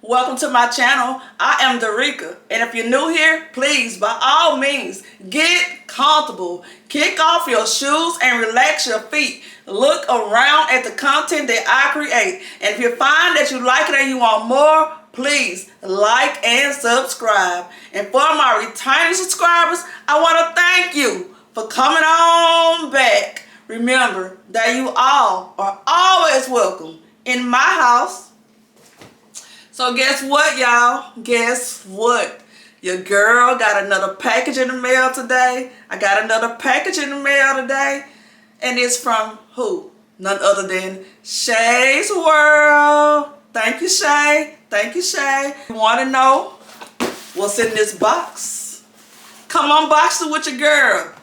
Welcome to my channel. I am Darika, and if you're new here, please, by all means, get comfortable. Kick off your shoes and relax your feet. Look around at the content that I create, and if you find that you like it and you want more, please like and subscribe. And for my returning subscribers, I want to thank you for coming on back. Remember that you all are always welcome in my house. So guess what, y'all? Guess what? Your girl got another package in the mail today. I got another package in the mail today. And it's from who? None other than Shay's World. Thank you, Shay. Thank you, Shay. You want to know what's in this box? Come on, box it with your girl.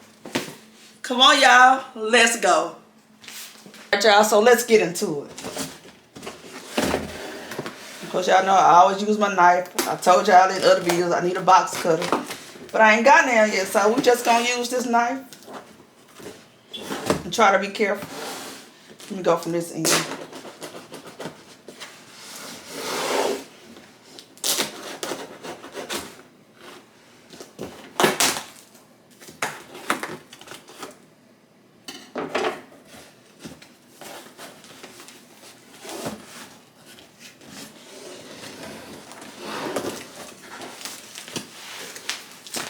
Come on, y'all. Let's go. All right, y'all, so let's get into it. Of course, y'all know I always use my knife. I told y'all in other videos I need a box cutter. But I ain't got there yet, so we just gonna use this knife. And try to be careful. Let me go from this end.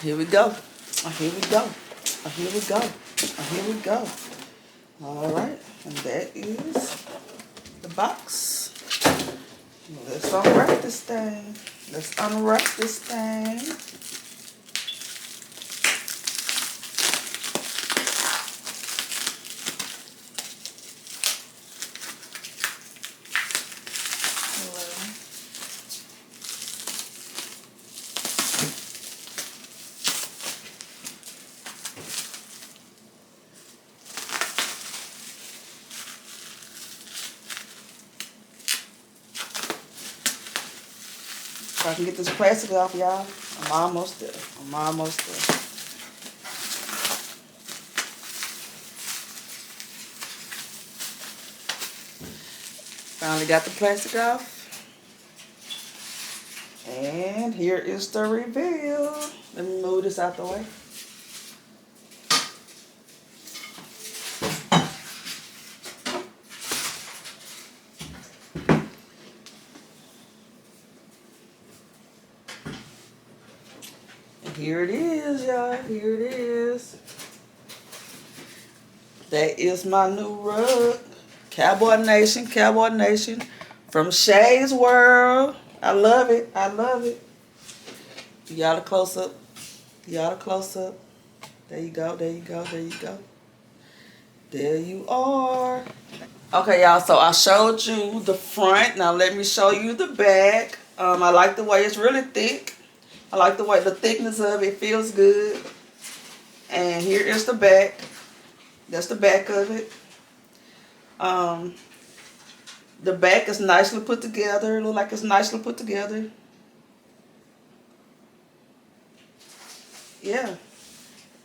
Here we go. Here we go. Here we go. Here we go. All right, and that is the box. Let's unwrap this thing. Let's unwrap this thing. If I can get this plastic off, y'all, I'm almost there. I'm almost there. Finally got the plastic off. And here is the reveal. Let me move this out the way. Here it is, y'all. Here it is. That is my new rug. Cowboy Nation, Cowboy Nation. From Shay's World. I love it. I love it. Y'all a close up. Y'all a close up. There you go. There you go. There you go. There you are. Okay, y'all. So I showed you the front. Now let me show you the back. I like the way it's really thick. I like the way the thickness of it feels good. And here is the back. That's the back of it. The back is nicely put together. It looks like it's nicely put together. Yeah.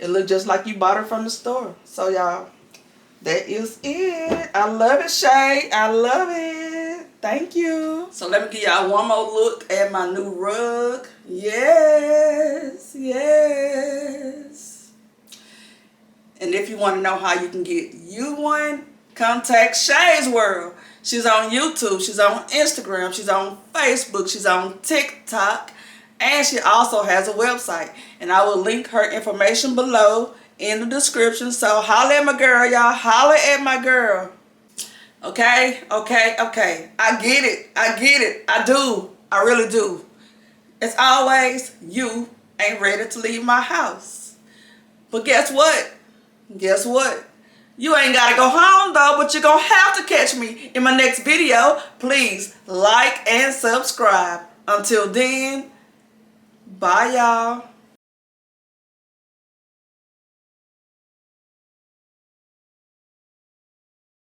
It looks just like you bought it from the store. So y'all, that is it. I love it, Shay. I love it. Thank you. So let me give y'all one more look at my new rug. Yes, yes. And if you want to know how you can get you one, contact Shay's World. She's on YouTube, she's on Instagram, she's on Facebook, she's on TikTok, and she also has a website. And I will link her information below in the description. So holler at my girl, y'all. Holler at my girl. Okay, okay, okay. I get it. I get it. I do. I really do. As always, you ain't ready to leave my house. But guess what? Guess what? You ain't got to go home, though, but you're going to have to catch me in my next video. Please like and subscribe. Until then, bye, y'all.